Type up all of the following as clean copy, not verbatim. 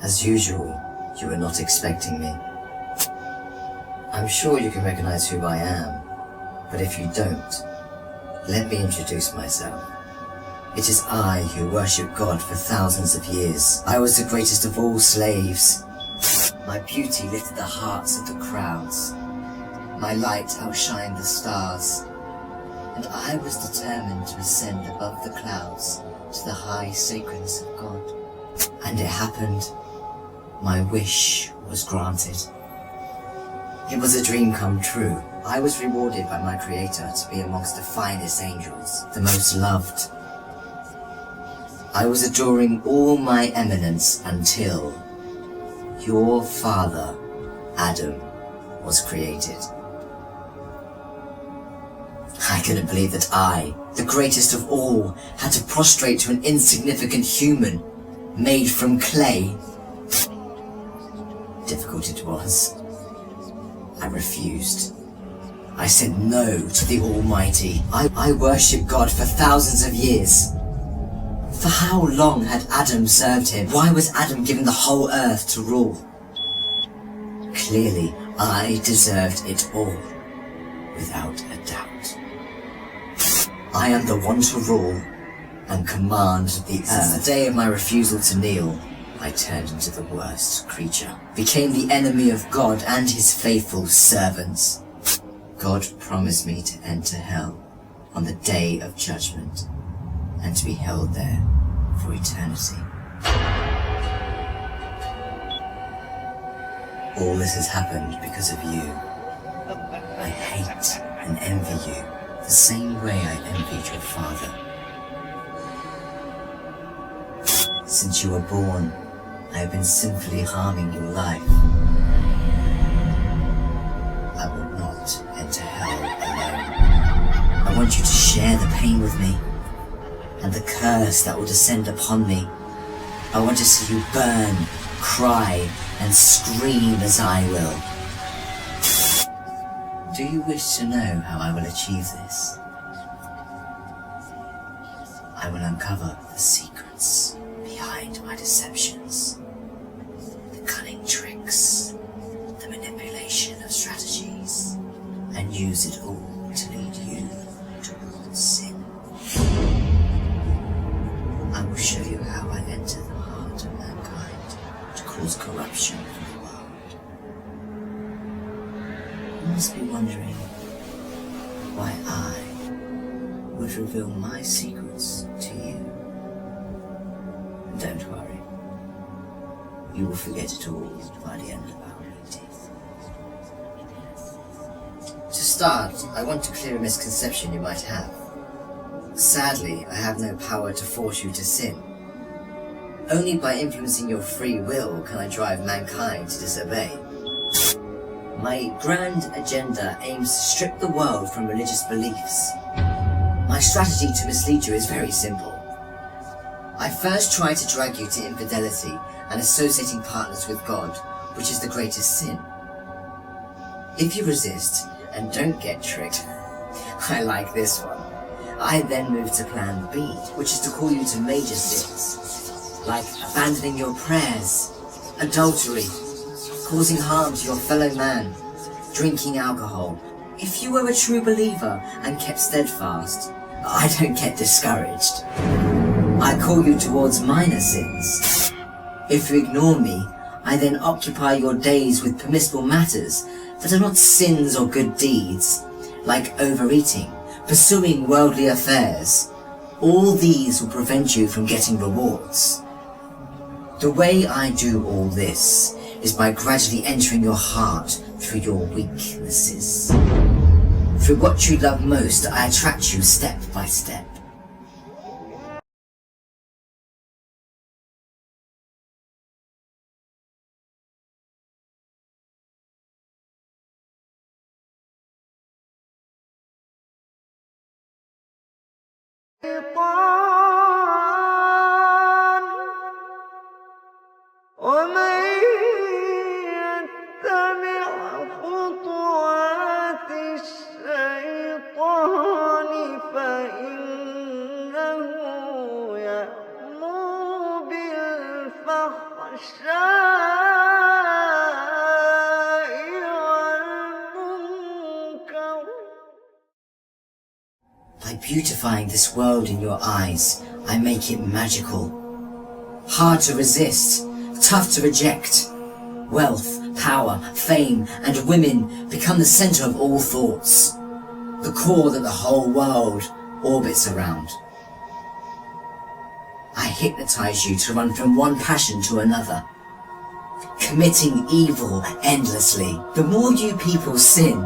As usual, you were not expecting me. I'm sure you can recognize who I am, but if you don't, let me introduce myself. It is I who worship God for thousands of years. I was the greatest of all slaves. My beauty lifted the hearts of the crowds. My light outshined the stars. And I was determined to ascend above the clouds to the high sacredness of God. And it happened. My wish was granted. It was a dream come true. I was rewarded by my Creator to be amongst the finest angels, the most loved. I was adoring all my eminence until your father, Adam, was created. I couldn't believe that I, the greatest of all, had to prostrate to an insignificant human made from clay. Difficult it was. I refused. I said no to the Almighty. I worshipped God for thousands of years. For how long had Adam served him? Why was Adam given the whole earth to rule? Clearly, I deserved it all, without a doubt. I am the one to rule and command the earth. Since the day of my refusal to kneel, I turned into the worst creature, became the enemy of God and his faithful servants. God promised me to enter hell on the day of judgment and to be held there for eternity. All this has happened because of you. I hate and envy you the same way I envied your father. Since you were born, I have been sinfully harming your life. I will not enter hell alone. I want you to share the pain with me and the curse that will descend upon me. I want to see you burn, cry, and scream as I will. Do you wish to know how I will achieve this? I will uncover the secrets behind my deceptions, the cunning tricks, the manipulation of strategies, and use it all to lead you towards sin. I will show you how I enter the heart of mankind to cause corruption in the world. You must be wondering why I would reveal my secrets to you. Don't worry. You will forget it all by the end of our meeting. To start, I want to clear a misconception you might have. Sadly, I have no power to force you to sin. Only by influencing your free will can I drive mankind to disobey. My grand agenda aims to strip the world from religious beliefs. My strategy to mislead you is very simple. I first try to drag you to infidelity and associating partners with God, which is the greatest sin. If you resist and don't get tricked, I like this one. I then move to plan B, which is to call you to major sins, like abandoning your prayers, adultery, causing harm to your fellow man, drinking alcohol. If you were a true believer and kept steadfast, I don't get discouraged. I call you towards minor sins. If you ignore me, I then occupy your days with permissible matters that are not sins or good deeds, like overeating, pursuing worldly affairs. All these will prevent you from getting rewards. The way I do all this is by gradually entering your heart through your weaknesses. Through what you love most, I attract you step by step. ومن يتبع خطوات الشيطان فإنه يأمر بالفحشاء By beautifying this world in your eyes, I make it magical. Hard to resist, tough to reject. Wealth, power, fame, and women become the center of all thoughts, the core that the whole world orbits around. I hypnotize you to run from one passion to another, committing evil endlessly. The more you people sin,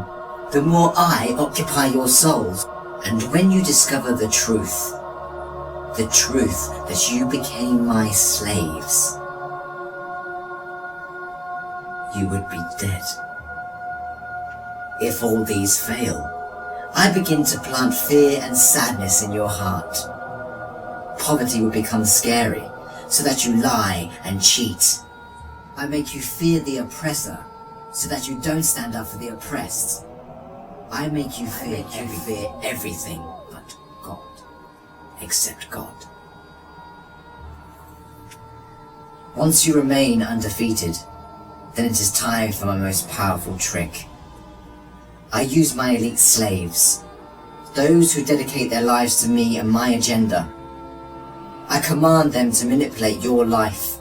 the more I occupy your souls. And when you discover the truth that you became my slaves, you would be dead. If all these fail, I begin to plant fear and sadness in your heart. Poverty will become scary, so that you lie and cheat. I make you fear the oppressor, so that you don't stand up for the oppressed. I make you fear everything but God, except God. Once you remain undefeated, then it is time for my most powerful trick. I use my elite slaves, those who dedicate their lives to me and my agenda. I command them to manipulate your life,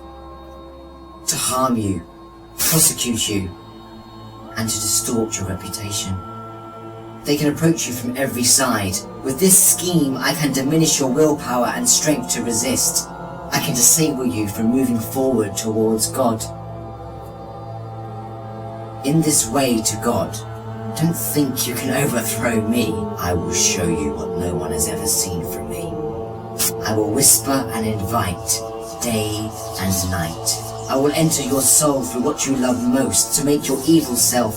to harm you, prosecute you, and to distort your reputation. They can approach you from every side. With this scheme, I can diminish your willpower and strength to resist. I can disable you from moving forward towards God. In this way to God, don't think you can overthrow me. I will show you what no one has ever seen from me. I will whisper and invite, day and night. I will enter your soul through what you love most to make your evil self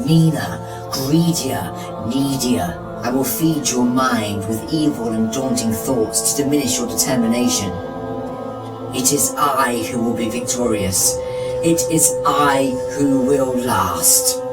meaner, greedier, needier. I will feed your mind with evil and daunting thoughts to diminish your determination. It is I who will be victorious. It is I who will last.